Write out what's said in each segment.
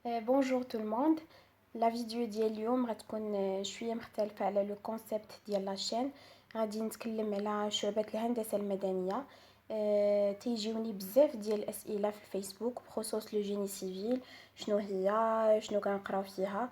Bonjour tout le monde. La vidéo ديال اليوم غتكون شويه مختلفه على لو كونسيبت ديال لا شين. غادي نتكلم على شعبة الهندسه المدنيه. تيجيوني بزاف ديال الاسئله في الفيسبوك بخصوص لو جيني سيفيل. شنو هي، شنو كنقراو فيها،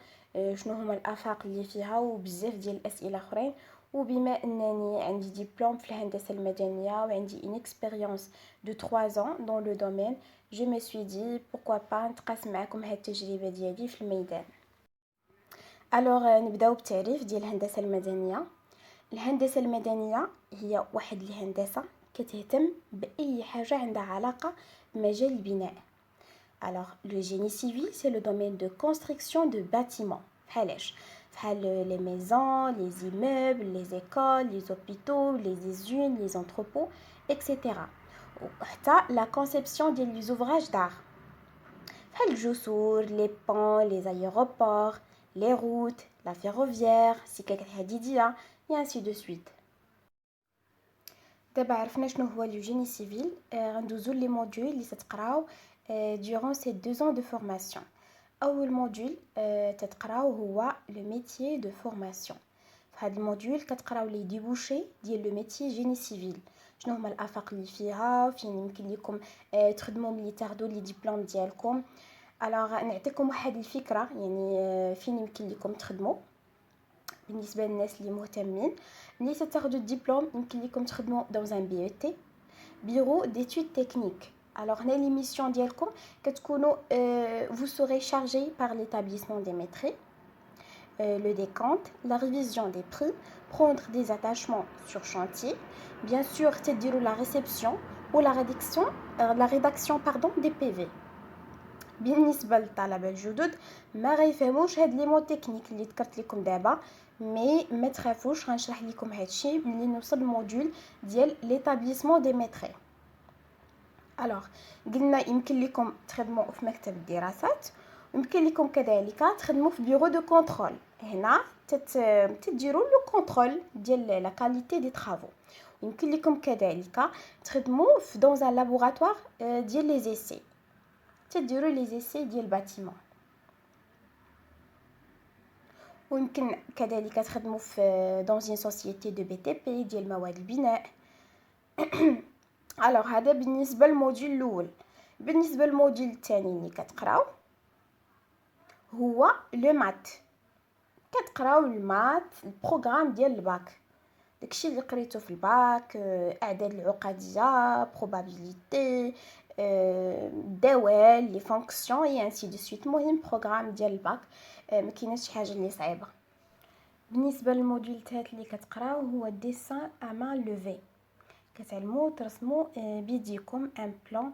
شنو هما الافاق اللي فيها وبزاف ديال الاسئله اخرين. وبما انني عندي ديبلوم في الهندسه المدنيه وعندي une expérience de 3 ans dans le domaine, je me suis dit pourquoi pas نتقاسم معكم هاد التجربه ديالي في الميدان. نبداو بالتعريف ديال الهندسه المدنيه. الهندسه المدنيه هي واحد الهندسه كتهتم باي حاجه عندها علاقه بمجال البناء. Alors, le génie civil, c'est le domaine de construction de bâtiments. بحال les maisons, les immeubles, les écoles, les hôpitaux, les usines, les entrepôts, etc. وحتى la conception des ouvrages d'art. بحال الجسور, les ponts, les aéroports, les routes, la ferroviaire, السكك الحديدية, et ainsi de suite. دابا عرفنا شنو هو لو جيني سيفيل. غندوزو لي موديول اللي تتقراو durant ces 2 ans de formation. اول موديول تتقراو هو لو ميتيي دو فورماسيون. في هذا الموديول كتقراو لي ديبوشي ديال لو ميتيي جيني سيفيل. شنو هما الافاق اللي فيها، فين يمكن لكم تخدموا ملي تاخذوا لي ديبلوم ديالكم. نعطيكم واحد الفكره، يعني فين يمكن لكم تخدموا بالنسبه للناس اللي مهتمين. ملي تاخذوا الدبلوم يمكن لكم تخدموا dans un BET, bureau d'études techniques. Alors هنا les missions ديالكم كتكونوا vous serez chargé par l'établissement des maîtrises, le décompte, la révision des prix, prendre des attachements sur chantier, bien sûr تديروا la réception ou la rédaction des PV. بالنسبه للطلبه الجدد ما غيفهموش هاد لي مو تكنيك اللي ذكرت لكم دابا، مي ما تخافوش غنشرح لكم هادشي ملي نوصل الموديول ديال ليطابليسمون دي ميتري. قلنا يمكن لكم تخدموا في مكتب الدراسات، ويمكن لكم كذلك تخدموا في بيرو دو كونترول. هنا تديروا لو كونترول ديال لا كاليتي دي طرافو. يمكن لكم كذلك تخدموا في دون ان لابوراتوار ديال لي زيسي، تديروا لي زيسي ديال الباتيمون. ويمكن كذلك تخدموا في دون une société de BTP ديال مواد البناء. هذا بالنسبه للموديول الاول. بالنسبه للموديول الثاني اللي كتقراو هو لو مات. كتقراو المات، البروغرام ديال الباك، داكشي اللي قريتو في الباك، اعداد العقديه، probabilité، دوال، لي فونكسيون اي انسي دو سويت. المهم بروغرام ديال الباك، ما كايناش شي حاجه اللي صعيبه. بالنسبه للموديول الثالث اللي كتقراو هو ديسان ا مان لوفي. كتعلموا ترسموا بيديكم ان بلان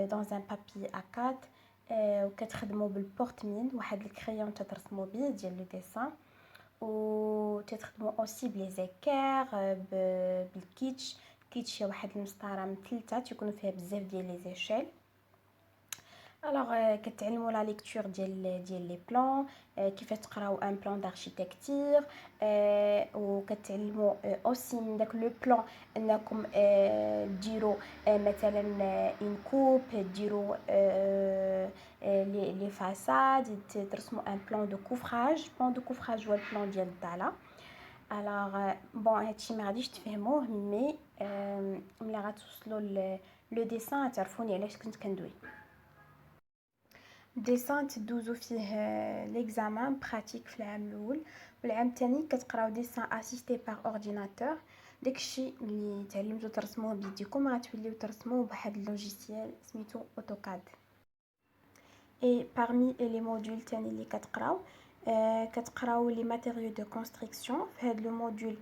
dans un papier A4، وكتخدموا بالبورتمين، واحد الكريون تترسموا بيه ديال لو ديسان، و تخدموا اوسي بلي زيكير، بالكيتش. كيتش هي واحد المسطره مثلثه تيكونوا فيها بزاف ديال لي زيشيل. كتعلموا لا ليكتور ديال لي بلان، كيفاش تقراو ان بلان داركتيكتور، وكتعلموا اوسي من داك لو بلان انكم ديروا مثلا اون كوب، ديروا لي فاساد، ترسموا ان بلان دو كوفراج. هو البلان ديال الضاله. هادشي ما غاديش تفهموه، مي ملي غتوصلوا لو ديسان تعرفوني علاش كنت كندوي. ديسان تدوزو فيه ليكزامان براتيك في العام الاول، والعام الثاني كتقراو ديسان اسيستي بار اورديناتور. داكشي اللي تعلمتو ترسموه بيديكم غتوليو ترسموه بواحد اللوجيسيال سميتو اوتوكاد. اي parmi لي موديول الثاني اللي كتقراو لي ماتيريو دو كونستركسيون. في هذا لو موديول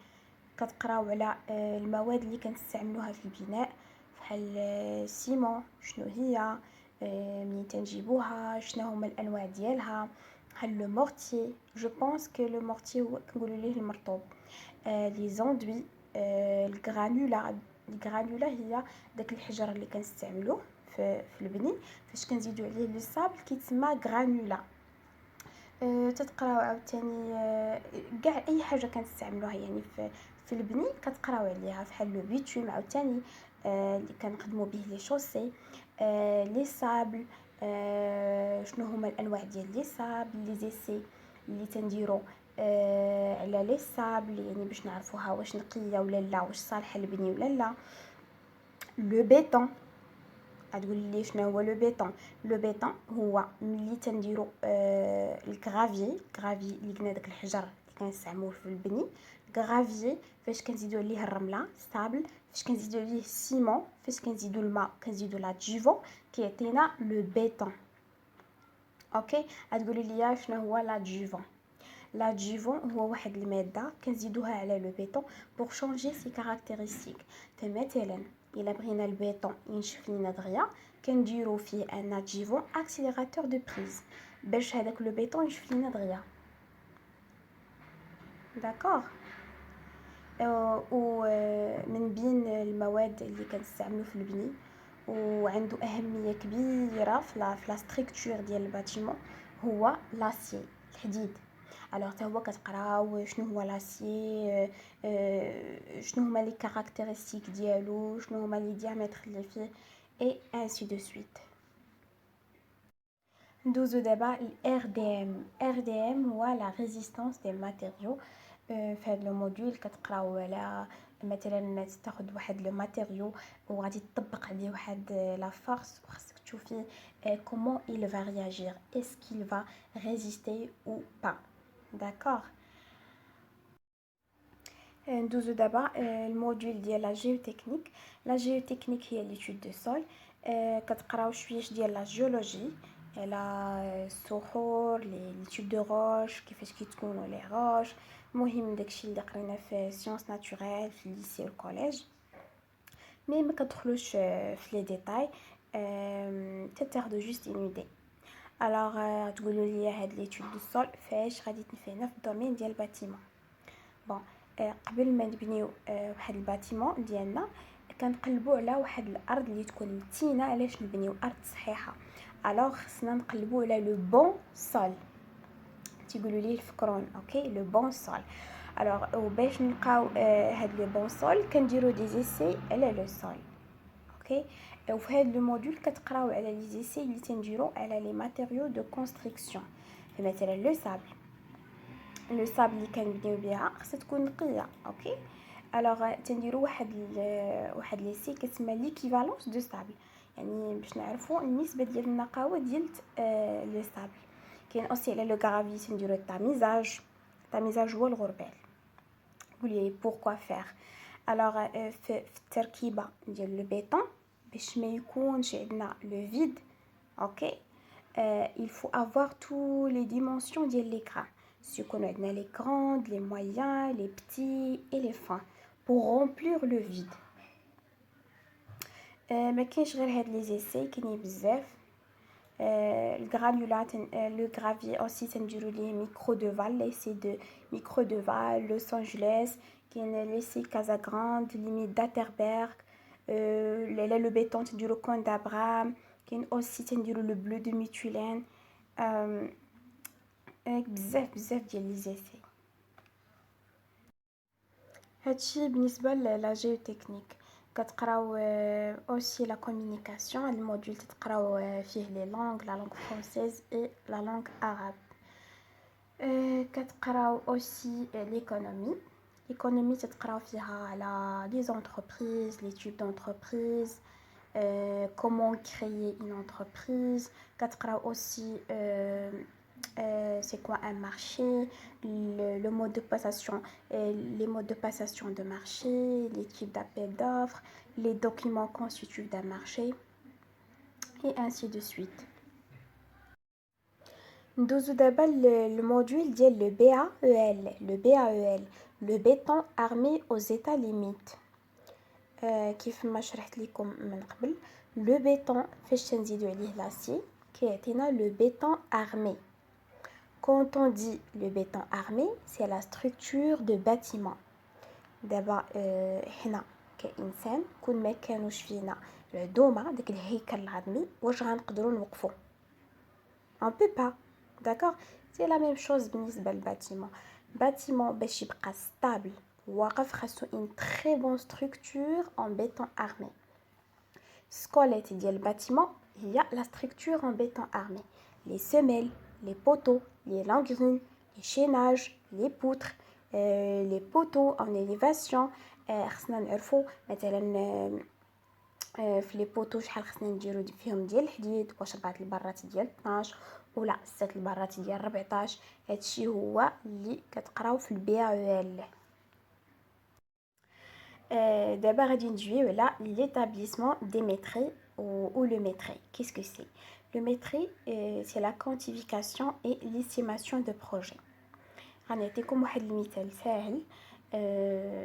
كتقراو على المواد اللي كنستعملوها في البناء، بحال السيمون شنو هي، منين تنجيبوها، شنو هما الانواع ديالها، بحال لو مورتي. جو بونس كو لو مورتي هو كنقولوا ليه المرطوب. لي زوندوي، الغرانولا هي داك الحجر اللي كنستعملوه في البني، فاش كنزيدوا عليه لو صابل كيتسمى غرانولا. تتقراو عاوتاني كاع اي حاجه كنستعملوها يعني في البني كتقراو عليها، بحال لو بيتوم عاوتاني اللي كنخدموا به لي شوسي، لي صابل، شنو هما الانواع ديال لي صاب لي زيسي اللي تنديرو على لي صاب يعني باش نعرفوها واش نقيه ولا لا، واش صالحه للبني ولا لا. لو بيتون، غتقول لي شنو هو لو بيتون؟ لو بيتون هو ملي تنديرو الكرافي اللي قلنا داك الحجر اللي كنستعملوه في البني. كرافي فاش كنزيدو عليه الرمله صابل، فاش كنزيدو عليه السيمون، فاش كنزيدو الماء كنزيدو لادجيفون كيعطينا لو بيتون. اوكي، غتقولي لي شنو هو لادجيفون؟ لادجيفون هو واحد الماده كنزيدوها على لو بيتون بور شونجي سي كاركتيرستيك. فمثلا الا بغينا البيتون ينشف لينا دغيا كنديرو فيه ان ادجيفون اكسيليراتور دو بريز باش هذاك لو بيتون ينشف لينا دغيا. داكوغ. و من بين المواد اللي كنستعملو في البني وعنده اهميه كبيره في لا ستركتور ديال الباتيمون هو لاسي، الحديد. الوغ حتى هو كتقراو شنو هو لاسي، شنو هما لي كاركتيرستيك ديالو، شنو هما لي ديامتر اللي فيه اي انسي دو سويت. ندوزو دابا ال RDM هو لا ريزيستانس دي ماتيريو. في هذا الموديول كتقراو على مثلا تاخذ واحد لو ماتيريو وغادي تطبق عليه واحد لا فورس وخاصك تشوفي كومون il va réagir, est-ce qu'il va résister ou pas. داكوغ. ندوزو دابا الموديول ديال لا جيوتكنيك. لا جيوتكنيك هي ليتود دو سول. كتقراو شويش ديال لا جيولوجي على الصخور، لي تيوب دو روش، كيفاش كيتكونوا لي روش. مهم داكشي اللي قرينا في سيونس ناتوريل في الليسي والكوليج، مي ما كتدخلوش في لي ديتاي، تاخدو جوست اون ايدي. الوغ تقولوا لي هاد ليتود دو سول فاش غادي تنفعنا في الدومين ديال الباتيمون. بون قبل ما نبنيو واحد الباتيمون ديالنا كنقلبوا على واحد الارض اللي تكون متينه. علاش نبنيو ارض صحيحه؟ الوغ خصنا نقلبوا على لو بون سول، تيقولوا لي الفكرون. اوكي، لو بون سول. الوغ وباش نلقاو هاد لو بون سول كنديروا دي زيسي على لو سول. اوكي، وفي هاد لو موديول كتقراو على لي زيسي اللي تنديروا على لي ماتيريو دو كونستركسيون. مثلا لو صابل اللي كنبنيو بها خصها تكون نقيه. اوكي، الوغ تنديروا واحد لي سي كتسمى ليكيفالونس دو صابل، يعني باش نعرفوا النسبه ديال النقاوه ديال لو صابل. كاين اوسي على لو غرافي تنديروا التاميزاج هو الغربال. قولي بوركوا فير؟ الوغ في التركيبه ديال لو بيتون باش ما يكونش عندنا لو فيد. اوكي، il faut avoir tous les dimensions ديال l'écran. يكون عندنا les grands, les moyens, les petits et les fins pour remplir le vide. ما كاينش غير هاد لي زيسي، كاينين بزاف. الغرانولات، لو غرافي اوسي تنديروا ليه ميكرو دو فال، ليسي دو ميكرو دو فال لوس انجلوس، كاين ليسي كازا غراند، ليميت داتربرغ. لا لو بيتون تنديروا كون دابرام، كاين اوسي تنديروا لو بلو دو ميتولين. بزاف ديال لي زيسي. هادشي بالنسبه لا جيوتكنيك. كتقراو اوسي لا كومونيكاسيون. الموديول تتقراو فيه لي لونغ، لا لونغ فرونسيز اي لا لونغ عرب. كتقراو اوسي ليكونومي تتقراو فيها على لي زونتربريز، لي تيب دونتربريز، comment créer une entreprise. كتقراو aussi c'est quoi un marché, le mode de passation, les modes de passation de marché, les types d'appels d'offres, les documents constitutifs d'un marché et ainsi de suite. ندوزو دابا الموديول ديال le BAEL, le béton armé aux états limites. كيف ما شرحت لكم من قبل، لو بيتون فاش تنزيدو عليه لاسي كيعطينا لو بيتون armé. Quand on dit le béton armé, c'est la structure de bâtiment. دابا هنا كإنسان كون ما كانوش فينا العدومه داك الهيكل العظمي واش غنقدروا نوقفوا؟ on peut pas. d'accord, c'est la même chose بالنسبه للباتيمون. باتيمون باش يبقى ستابل واقف خاصو une très bonne structure en béton armé. سكوليت ديال الباتيمون il y a la structure en béton armé, les semelles, les poteaux, les langrines, les chaînages, les poutres, les poteaux en élévation. خصنا نعرفوا مثلا في لي بوطو شحال خصنا نديرو فيهم ديال الحديد، واش 4 البرات ديال 12 ولا 6 البرات ديال 14. هادشي هو اللي كتقراو في البي او ال. D'abord غادي ندويو على l'établissement des métries ou le métrie. Qu'est-ce que c'est? Le métrie, c'est la quantification et l'estimation de projet. غنعطيكم واحد المثال ساهل.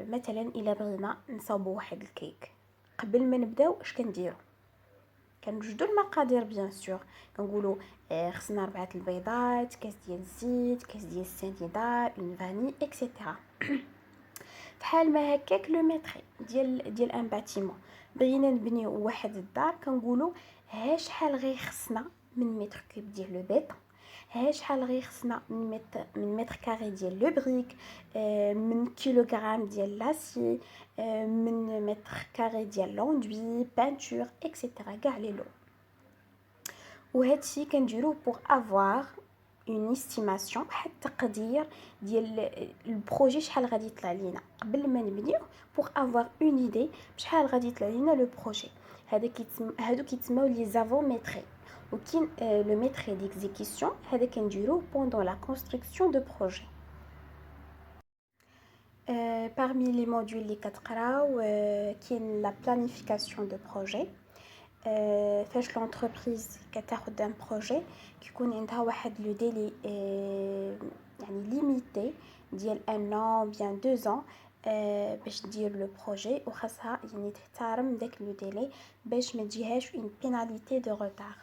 مثلا الا بغينا نصاوبوا واحد الكيك، قبل ما نبداو اش كنديرو؟ كنوجدوا المقادير بيان سور. كنقولوا خصنا 4 البيضات، كاس ديال الزيت، كاس ديال السنيده، اون فاني اكسيتيرا. بحال ما هكاك لو ميتري ديال ان باتيمون. بغينا نبنيو واحد الدار، كنقولوا ها شحال غيخصنا من متر كوب ديال لو بيطون، ها شحال غيخصنا من متر كاري ديال لو بريك، من كيلوغرام ديال لاسي، من متر كاري ديال لوندوي، بانتور اكسيتيرا، كاع لي لو. وهادشي كنديرو بوغ افوار اون استيماسيون، واحد التقدير ديال البروجي شحال غادي يطلع لينا قبل ما نبنيوه، بوغ افوار اون ايدي بشحال غادي يطلع لينا لو بروجي. هادو كيتسموا لي زافوميتري. وكاين لو ميتري ديكزيكسيون، هذا كنديروه بوندون لا كونستركسيون دو بروجي. parmi les modules اللي كتقراو كاين لا بلانيفيكاسيون دو بروجي. فاش لونتربريز كتاخد ان بروجي كيكون عندها واحد لو ديلي يعني ليميتي ديال ان ان بيان 2 ans باش دير لو بروجي، وخاصها يعني تحترم داك لو ديلي باش ما تجيهاش اون بيناليتي دو روتار.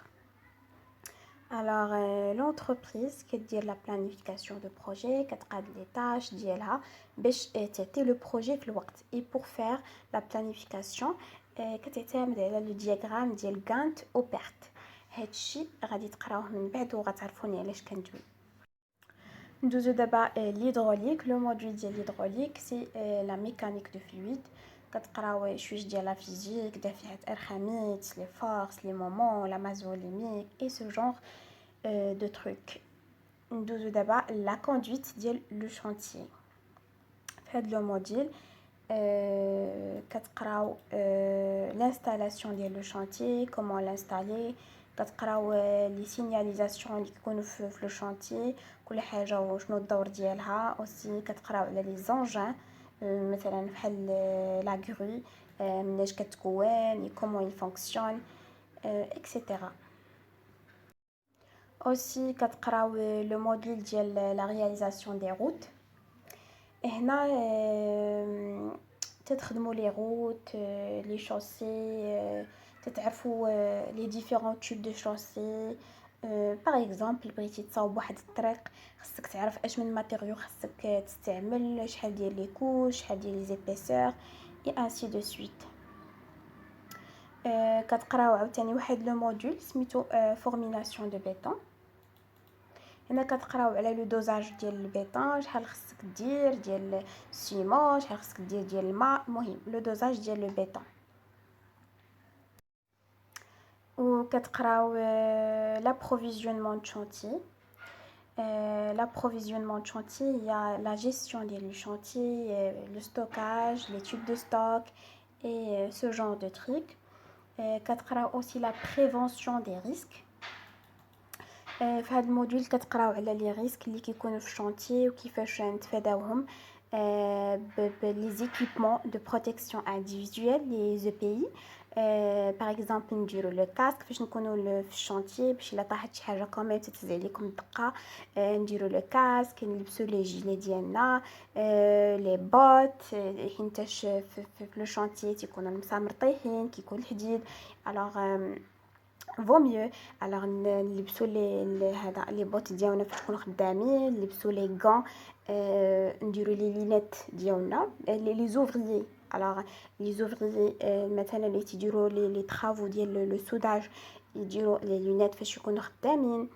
Alors, l'entreprise qui dit la planification de projet, qui a les tâches ديالها باش تعطي le projet في الوقت. Et pour faire la planification, كتعتمد على le diagramme ديال Gantt و PERT. هادشي غادي تقراوه من بعد وغتعرفوني علاش كندوي. ندوزو دابا l'hydraulique. Le module ديال l'hydraulique c'est la mécanique de fluide. كتقراو شويش ديال لا فيزيك، دافعات ارخاميت، لي فورس، لي مومون، لا مازوليميك اي سو جونغ دو تروك. ندوزو دابا لا كوندويت ديال لو شانتيي. فهاد لو موديل كتقراو لانستالاسيون ديال لو شانتيي، كومون لانستالي، كتقراو لي سينياليزاسيون اللي كيكونوا في لو شانتيي، كل حاجه وشنو الدور ديالها. اوسي كتقراو على لي زونجان، مثلا بحال لا غرو، مناش كتكون، كومون il fonctionne etc. اوسي كتقراو لو موديل ديال لا رياليزاسيون دي روت. هنا تتخدموا لي روت، لي شوسي، تتعرفوا لي ديفيرون تيب دو شوسي. باغ اكزومبل بغيتي تصاوب واحد الطريق، خصك تعرف اش من ماتيريو خصك تستعمل، شحال ديال لي كوش، شحال ديال لي زيبيسور اي انسي دو سويت. كتقراو عاوتاني واحد لو موديل سميتو فورميلاسيون دو بيتون. هنا كتقراو على لو دوزاج ديال البيطون، شحال خصك دير ديال السيمون، شحال خصك دير ديال الماء، المهم لو دوزاج ديال لو بيطون. وكتقراو l'approvisionnement de chantier. L'approvisionnement de chantier, il y a la gestion du chantier, le stockage, les tubes de stock et ce genre de trucs. كتقراو aussi la prévention des risques. في هذا الموديل كتقراو على لي ريسك اللي كيكونوا في الشانتي وكيفاش نتفاداوهم بلي زيكيبمون دو بروتيكسيون انديفيدويل لي زو بي. باغ اكزومبل نديرو لو كاسك فاش نكونوا في الشانتي باش الا طاحت شي حاجه كوميم تتهز عليكم الدقه. نديرو لو كاسك، نلبسو لي جيلي ديالنا، لي بوت حيتاش في لو شانتي تيكونوا المسامر طايحين، كيكون الحديد. الوغ vaut mieux alors نلبسوا لي هذا لي بوت ديالنا فاش نكونوا خدامين، نلبسوا لي غون، نديروا لي لينيت ديالنا، لي زوفريي. alors لي زوفريي مثلا اللي تيديروا لي طرافو ديال لو سوداج يديروا لي لينيت فاش يكونوا خدامين.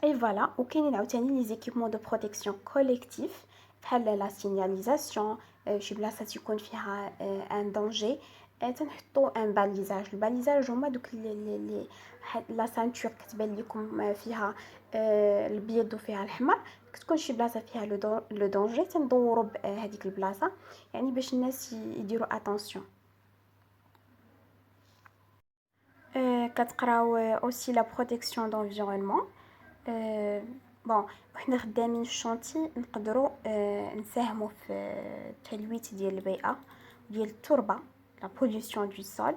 اي فوالا. وكاينين عاوتاني لي زيكيبمون دو بروتيكسيون كوليكتيف بحال لا سينياليزاسيون، شي بلاصه تيكون فيها ان دونجي تنحطوا ان باليزاج. الباليزاج هما دوك لا سانتور كتبان لكم فيها البيض وفيها الحمر، كتكون شي بلاصه فيها لو دونجي تندوروا بهذيك البلاصه، يعني باش الناس يديروا اتونسيون. كتقراو اوسي لا بروتيكسيون دونفيرونمون. بون وحنا خدامين في الشونتي نقدروا نساهموا في التلويث ديال البيئه ديال التربه، لا بوليوشن دو سول.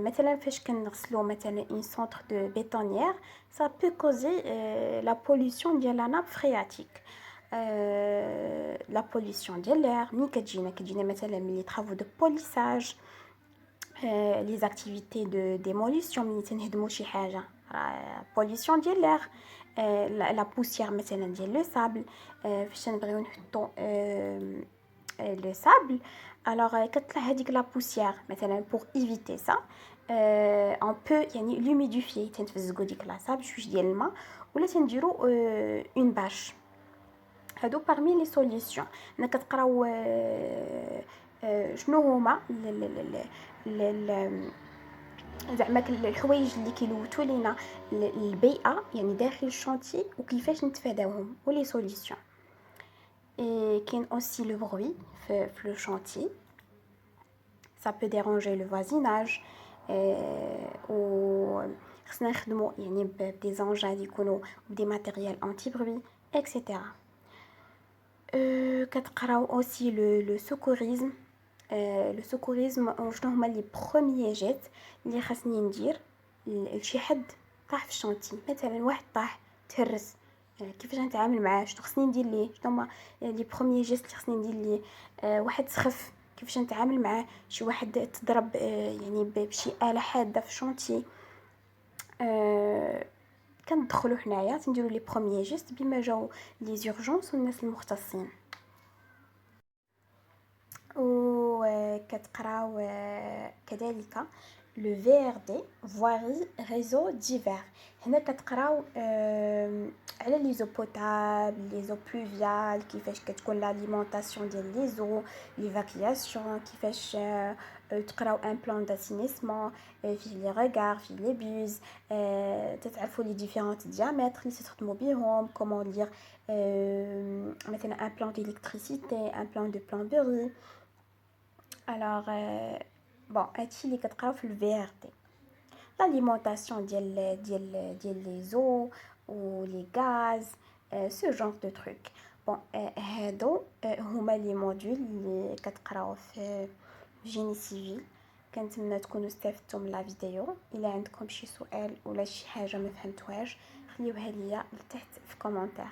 مثلا فاش كنغسلوا مثلا اون سونتر دو بيتونيير ça peut causer la pollution ديال لا ناب فرياتيك. لا بوليوشن ديال l'air ملي كتجينا مثلا ملي travaux de polissage، les activités de démolition ملي تنهدموا شي حاجه، pollution ديال l'air. la poussière مثلا ديال لو سابل، فاش نبغيو نحطوا لو سابل alors كتطلع هذيك لا بوسيير مثلا pour éviter ça on peut يعني l'humidifier، تنتفزقوا ديك لا سابل شويه ديال الماء ولا تنديروا اون باش. هادو parmi les solutions. انا كتقراو شنو هما زعما الحوايج اللي كيلوثوا لينا البيئه يعني داخل الشونتي وكيفاش نتفاداوهم ولي سوليسيون. كاين اوسي لو بروي في لو شونتي، ça peut déranger le voisinage. و خصنا نخدموا يعني بدي زونجا اللي يكونوا بدي ماتيريال انتي بروي اكسيتيرا. كتقراو اوسي لو سوكوريزم. لو سوكوريزم شنو هما لي بروميير جيت اللي خاصني ندير لشي حد طاح في الشونتي، مثلا واحد طاح تهرس، كيفاش نتعامل معاه، شنو خصني ندير ليه، شنو هما لي بروميير جيست اللي خصني ندير ليه. واحد سخف كيفاش نتعامل معاه، شي واحد تضرب يعني بشي آلة حادة في الشونتي، كندخلوا حنايا تنديروا لي بروميير جيست بما جاو لي زورجونس والناس المختصين. وكتقراو كذلك لو VRD فواري ريزو ديفير. هنا كتقراو على لي زو بوتابل، لي زو بلوفيال، كيفاش كتكون لاليمونطاسيون ديال لي زو، ليفاكياسيون، كيفاش تقراو ان بلان داسينيسمون فيه لي ريغار فيه لي بوز، تتعرفوا لي ديفيرونت ديامتر اللي تخدموا بهم، كومون لير مثلا ان بلان ديليكتريسيتي، ان بلان دو بلomberie. alors bon هادشي اللي كتقراو في الفي ار تي. l'alimentation ديال لي زو و لي غاز، ce genre de truc. bon هادو هما لي موديول اللي كتقراو في جيني سيفيل. كنتمنى تكونوا استفدتوا من لا فيديو. الا عندكم شي سؤال ولا شي حاجه ما فهمتوهاش خليوها ليا لتحت في كومونتير.